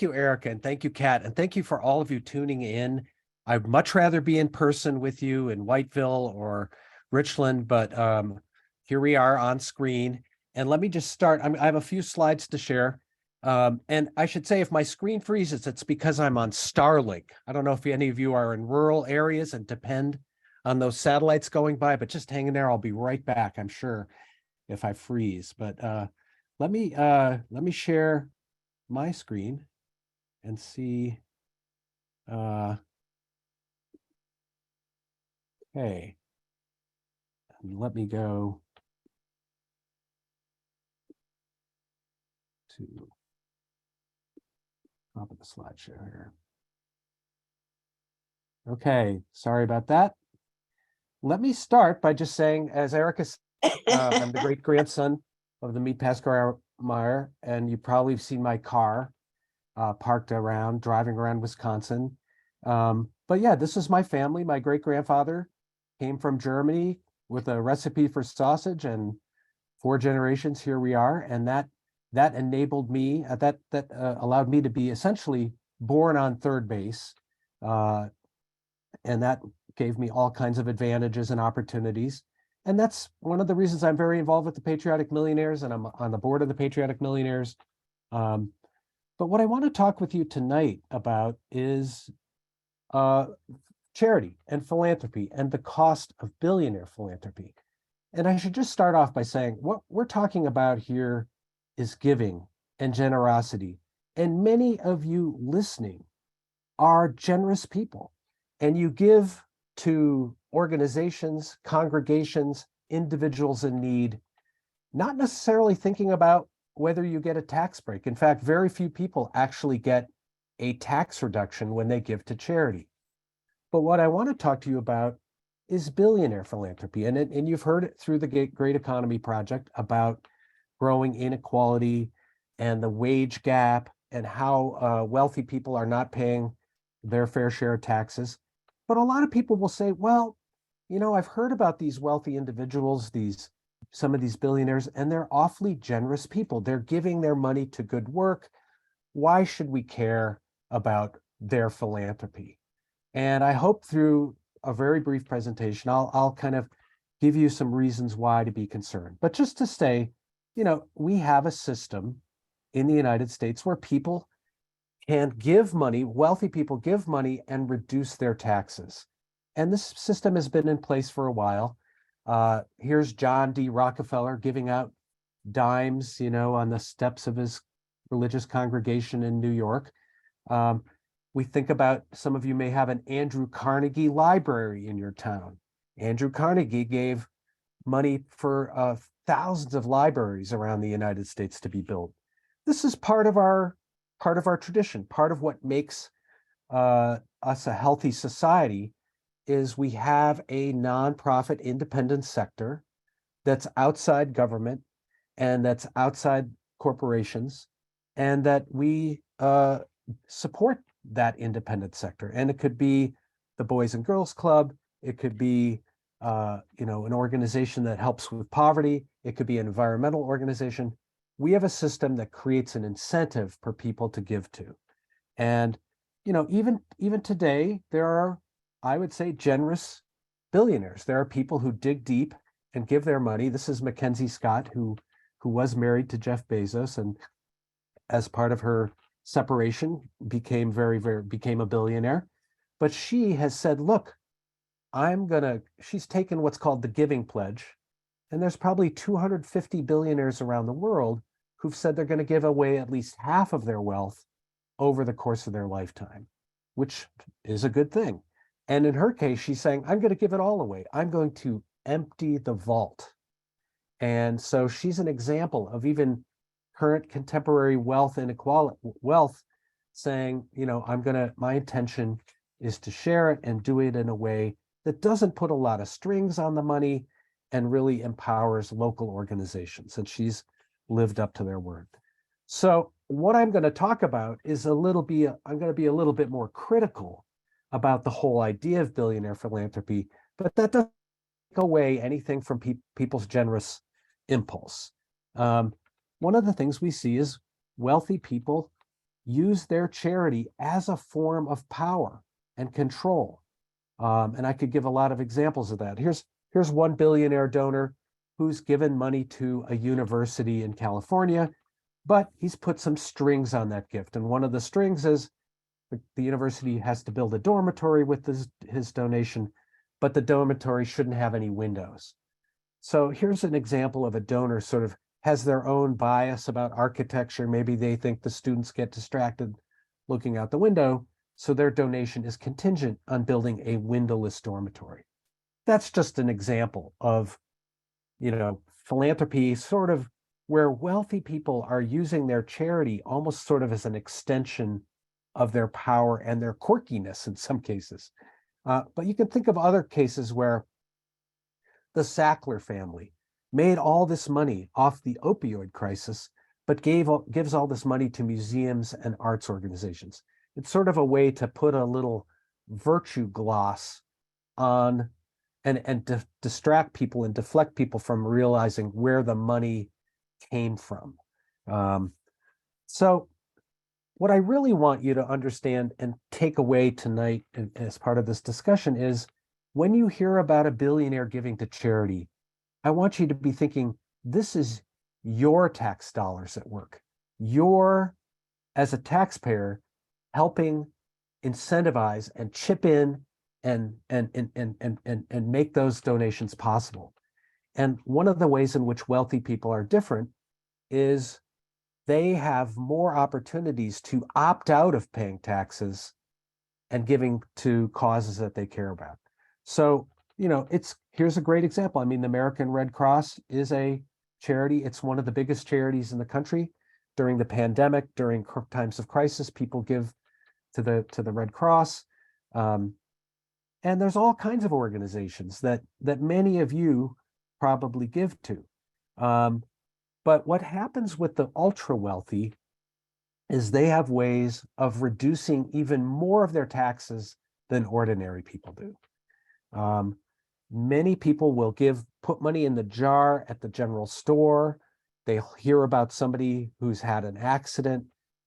you, Erica, and thank you, Kat, and thank you for all of you tuning in. I'd much rather be in person with you in Whiteville or Richland, but here we are on screen. And let me just start. I have a few slides to share. And I should say, if my screen freezes, it's because I'm on Starlink. I don't know if any of you are in rural areas and depend on those satellites going by, but just hang in there. I'll be right back, I'm sure, if I freeze. But let me share my screen and see. Okay, and let me go to top of the slideshow here. Okay, sorry about that. Let me start by just saying, as Erica said, I'm the great grandson of the Meatpacking Meyer, and you probably have seen my car parked around, driving around Wisconsin. But yeah, this is my family. My great grandfather came from Germany with a recipe for sausage, and 4 generations here we are, and that enabled me. That allowed me to be essentially born on third base, and that gave me all kinds of advantages and opportunities. And that's one of the reasons I'm very involved with the Patriotic Millionaires, and I'm on the board of the Patriotic Millionaires. But what I want to talk with you tonight about is charity and philanthropy and the cost of billionaire philanthropy. And I should just start off by saying what we're talking about here is giving and generosity. And many of you listening are generous people, and you give to organizations, congregations, individuals in need, not necessarily thinking about whether you get a tax break. In fact, very few people actually get a tax reduction when they give to charity. But what I want to talk to you about is billionaire philanthropy. And you've heard it through the Great Economy Project about growing inequality and the wage gap and how wealthy people are not paying their fair share of taxes. But a lot of people will say, well, I've heard about these wealthy individuals, some of these billionaires, and they're awfully generous people. They're giving their money to good work. Why should we care about their philanthropy? And I hope through a very brief presentation, I'll kind of give you some reasons why to be concerned. But just to say, we have a system in the United States where people can give money, wealthy people give money and reduce their taxes. And this system has been in place for a while. Here's John D. Rockefeller giving out dimes, on the steps of his religious congregation in New York. We think about, some of you may have an Andrew Carnegie library in your town. Andrew Carnegie gave money for thousands of libraries around the United States to be built. This is part of our tradition. Part of what makes us a healthy society is we have a nonprofit independent sector that's outside government and that's outside corporations, and that we support that independent sector. And it could be the Boys and Girls Club. It could be an organization that helps with poverty. It could be an environmental organization. We have a system that creates an incentive for people to give to. And, even today, there are, I would say, generous billionaires. There are people who dig deep and give their money. This is Mackenzie Scott, who was married to Jeff Bezos, and as part of her separation became became a billionaire. But she has said, look, she's taken what's called the Giving Pledge. And there's probably 250 billionaires around the world who've said they're going to give away at least half of their wealth over the course of their lifetime, which is a good thing. And in her case, she's saying, I'm going to give it all away. I'm going to empty the vault. And so she's an example of even current contemporary wealth inequality, saying, my intention is to share it and do it in a way that doesn't put a lot of strings on the money and really empowers local organizations. And she's lived up to their word. So what I'm going to talk about is I'm going to be a little bit more critical about the whole idea of billionaire philanthropy, but that doesn't take away anything from people's generous impulse. One of the things we see is wealthy people use their charity as a form of power and control. And I could give a lot of examples of that. Here's one billionaire donor who's given money to a university in California, but he's put some strings on that gift. And one of the strings is the university has to build a dormitory with his donation, but the dormitory shouldn't have any windows. So here's an example of a donor sort of has their own bias about architecture. Maybe they think the students get distracted looking out the window, so their donation is contingent on building a windowless dormitory. That's just an example of, philanthropy, sort of where wealthy people are using their charity almost sort of as an extension of their power and their quirkiness in some cases. But you can think of other cases where the Sackler family made all this money off the opioid crisis, but gives all this money to museums and arts organizations. It's sort of a way to put a little virtue gloss on and distract people and deflect people from realizing where the money came from. So what I really want you to understand and take away tonight as part of this discussion is when you hear about a billionaire giving to charity, I want you to be thinking, this is your tax dollars at work. You're, as a taxpayer, helping incentivize and chip in and make those donations possible. And one of the ways in which wealthy people are different is they have more opportunities to opt out of paying taxes and giving to causes that they care about. So, here's a great example. I mean, the American Red Cross is a charity. It's one of the biggest charities in the country. During the pandemic, during times of crisis, people give to the Red Cross. And there's all kinds of organizations that many of you probably give to. But what happens with the ultra wealthy is they have ways of reducing even more of their taxes than ordinary people do. Many people will put money in the jar at the general store. They'll hear about somebody who's had an accident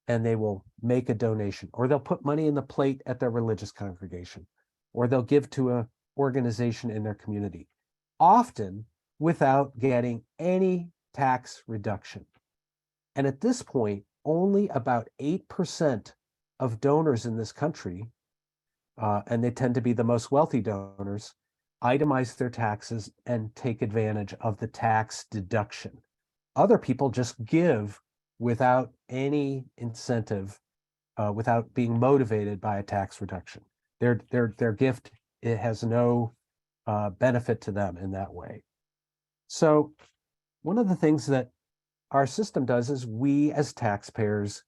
and they will make a donation, or they'll put money in the plate at their religious congregation, or they'll give to an organization in their community, often without getting any tax reduction. And at this point, only about 8% of donors in this country, and they tend to be the most wealthy donors, itemize their taxes and take advantage of the tax deduction. Other people just give without any incentive, without being motivated by a tax reduction. Their gift, it has no benefit to them in that way. So one of the things that our system does is we as taxpayers,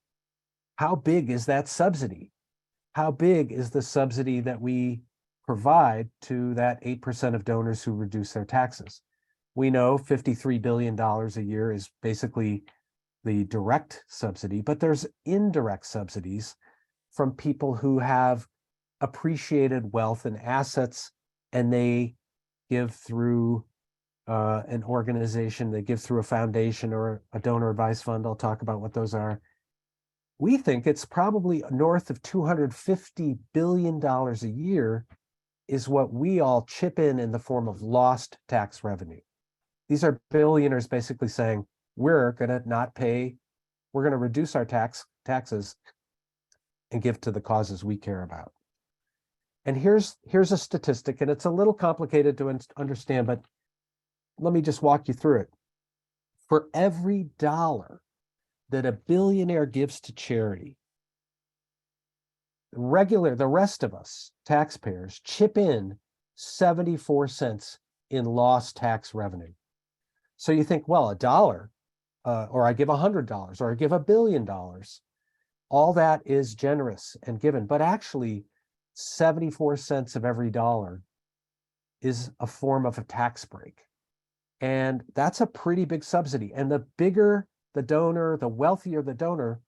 how big is that subsidy? How big is the subsidy that we provide to that 8% of donors who reduce their taxes? We know $53 billion a year is basically the direct subsidy, but there's indirect subsidies from people who have appreciated wealth and assets, and they give through an organization, they give through a foundation or a donor advice fund. I'll talk about what those are. We think it's probably north of $250 billion a year is what we all chip in the form of lost tax revenue. These are billionaires basically saying, we're going to not pay, we're going to reduce our taxes and give to the causes we care about. And here's a statistic, and it's a little complicated to understand, but let me just walk you through it. For every dollar that a billionaire gives to charity, the rest of us, taxpayers, chip in 74 cents in lost tax revenue. So you think, well, a dollar, or I give $100, or I give $1 billion, all that is generous and given, but actually 74 cents of every dollar is a form of a tax break. And that's a pretty big subsidy. And the bigger the donor, the wealthier the donor,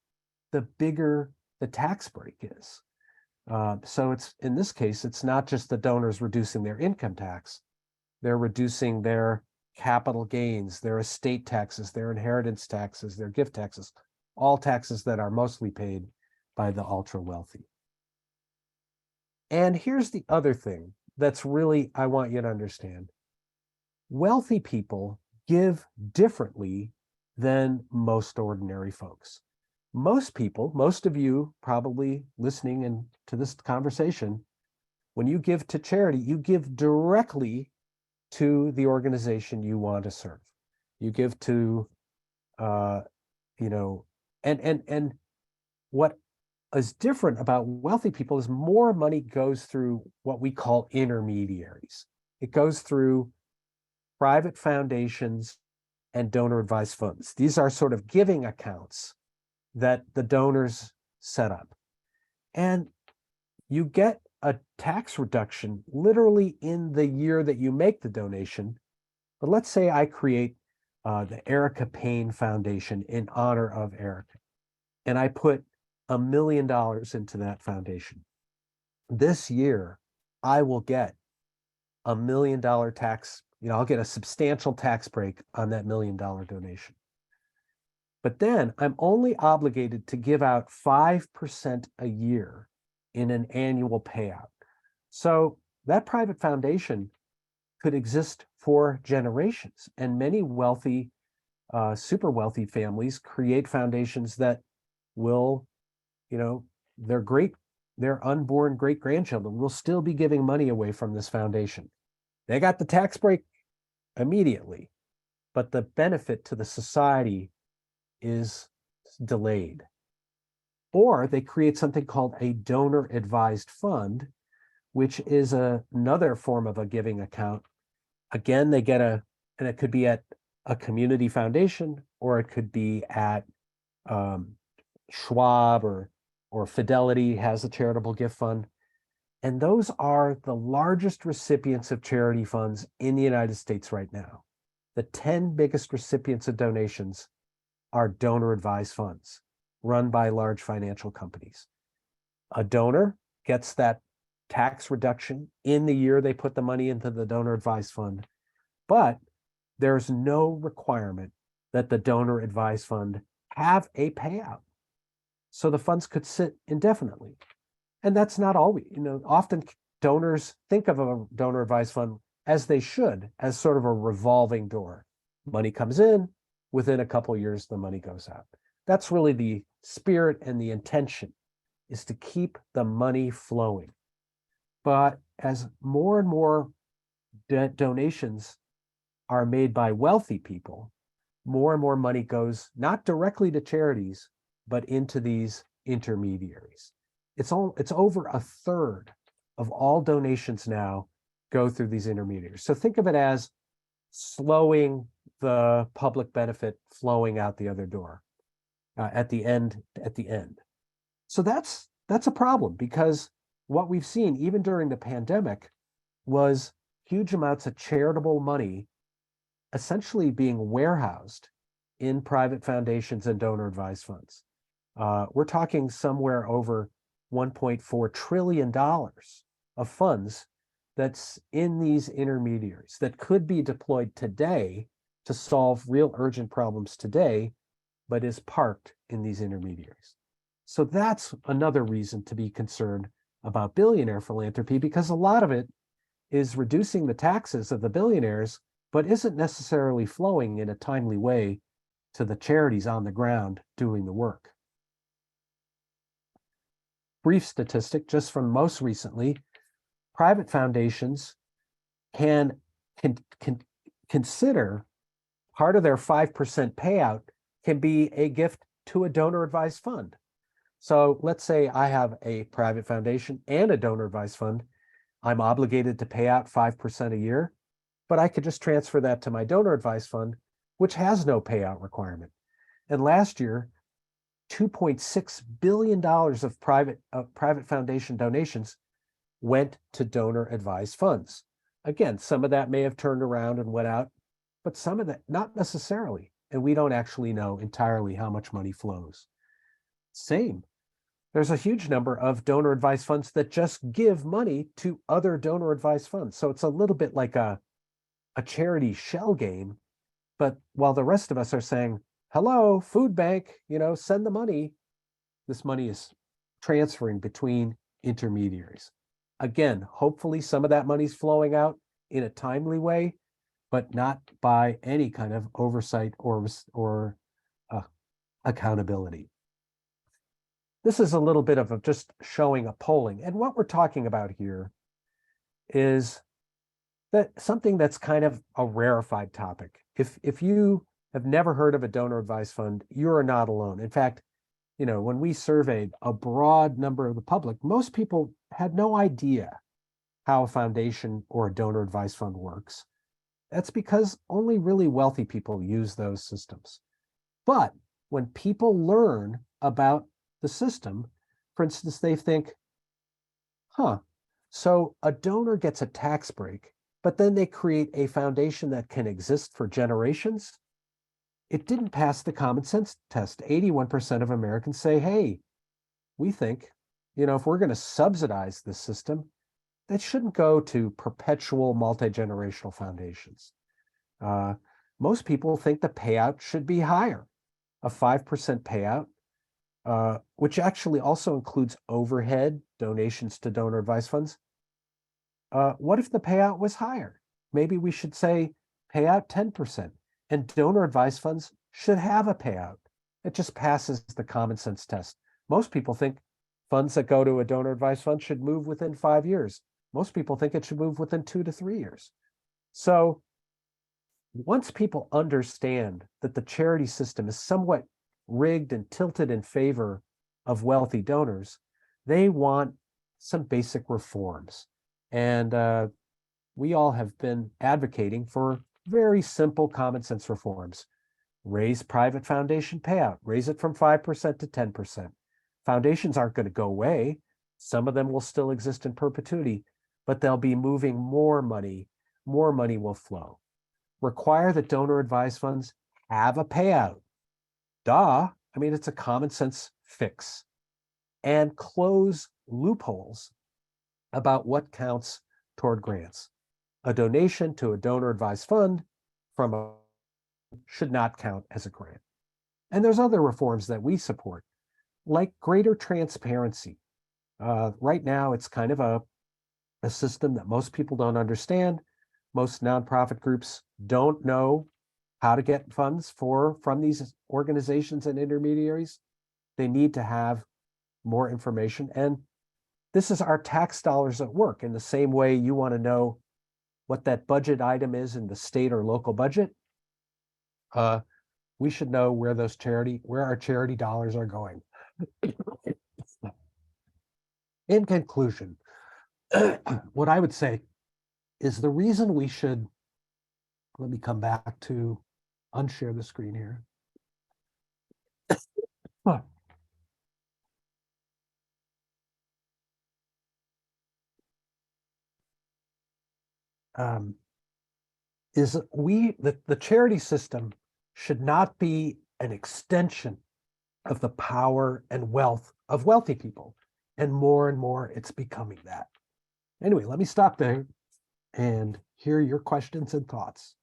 the bigger the tax break is. So it's, in this case, it's not just the donors reducing their income tax, they're reducing their capital gains, their estate taxes, their inheritance taxes, their gift taxes, all taxes that are mostly paid by the ultra wealthy. And here's the other thing that's really, I want you to understand. Wealthy people give differently than most ordinary folks. Most people, most of you probably listening in to this conversation, when you give to charity, you give directly to the organization you want to serve. You give to, and what is different about wealthy people is more money goes through what we call intermediaries. It goes through private foundations and donor advised funds. These are sort of giving accounts that the donors set up. And you get a tax reduction literally in the year that you make the donation. But let's say I create the Erica Payne Foundation in honor of Erica, and I put $1 million into that foundation. This year, I will get $1 million tax, I'll get a substantial tax break on that $1 million donation. But then I'm only obligated to give out 5% a year in an annual payout. So that private foundation could exist for generations. And many wealthy, super wealthy families create foundations that will, their unborn great-grandchildren will still be giving money away from this foundation. They got the tax break immediately, but the benefit to the society is delayed. Or they create something called a donor advised fund, which is another form of a giving account. Again, they get and it could be at a community foundation, or it could be at Schwab or Fidelity has a charitable gift fund. And those are the largest recipients of charity funds in the United States right now. The 10 biggest recipients of donations are donor advised funds run by large financial companies. A donor gets that tax reduction in the year they put the money into the donor advised fund, but there's no requirement that the donor advised fund have a payout. So the funds could sit indefinitely. And that's not always, often donors think of a donor advised fund as they should, as sort of a revolving door. Money comes in, within a couple of years, the money goes out. That's really the spirit and the intention, is to keep the money flowing. But as more and more donations are made by wealthy people, more and more money goes not directly to charities, but into these intermediaries. It's over a third of all donations now go through these intermediaries. So think of it as slowing the public benefit flowing out the other door at the end. So that's a problem, because what we've seen even during the pandemic was huge amounts of charitable money essentially being warehoused in private foundations and donor advised funds. We're talking somewhere over $1.4 trillion of funds that's in these intermediaries that could be deployed today to solve real urgent problems today, but is parked in these intermediaries. So that's another reason to be concerned about billionaire philanthropy, because a lot of it is reducing the taxes of the billionaires, but isn't necessarily flowing in a timely way to the charities on the ground doing the work. Brief statistic, just from most recently, private foundations can consider part of their 5% payout can be a gift to a donor advised fund. So let's say I have a private foundation and a donor advised fund. I'm obligated to pay out 5% a year, but I could just transfer that to my donor advised fund, which has no payout requirement. And last year, $2.6 billion of private foundation donations went to donor advised funds. Again, some of that may have turned around and went out, but some of that not necessarily. And we don't actually know entirely how much money flows. Same. There's a huge number of donor advised funds that just give money to other donor advised funds. So it's a little bit like a charity shell game. But while the rest of us are saying, hello, food bank, send the money, this money is transferring between intermediaries. Again, hopefully some of that money's flowing out in a timely way, but not by any kind of oversight or accountability. This is a little bit of just showing a polling. And what we're talking about here is that something that's kind of a rarefied topic. If you have never heard of a donor advised fund, you're not alone. In fact, when we surveyed a broad number of the public, most people had no idea how a foundation or a donor advised fund works. That's because only really wealthy people use those systems. But when people learn about the system, for instance, they think, so a donor gets a tax break, but then they create a foundation that can exist for generations. It didn't pass the common sense test. 81% of Americans say, hey, we think, if we're going to subsidize this system, that shouldn't go to perpetual multi-generational foundations. Most people think the payout should be higher, a 5% payout, which actually also includes overhead donations to donor advised funds. What if the payout was higher? Maybe we should say payout 10%, and donor advised funds should have a payout. It just passes the common sense test. Most people think funds that go to a donor advised fund should move within 5 years. Most people think it should move within 2 to 3 years. So once people understand that the charity system is somewhat rigged and tilted in favor of wealthy donors, they want some basic reforms. And we all have been advocating for very simple common sense reforms. Raise private foundation payout, raise it from 5% to 10%. Foundations aren't going to go away. Some of them will still exist in perpetuity, but they'll be moving more money will flow. Require that donor advised funds have a payout. Duh. I mean, it's a common sense fix. And close loopholes about what counts toward grants. A donation to a donor advised fund from a should not count as a grant. And there's other reforms that we support, like greater transparency. Right now, it's kind of a system that most people don't understand. Most nonprofit groups don't know how to get funds from these organizations and intermediaries. They need to have more information. And this is our tax dollars at work. In the same way you want to know what that budget item is in the state or local budget, we should know where our charity dollars are going. In conclusion, what I would say is the reason we should, let me come back to unshare the screen here. The charity system should not be an extension of the power and wealth of wealthy people. And more it's becoming that. Anyway, let me stop there and hear your questions and thoughts.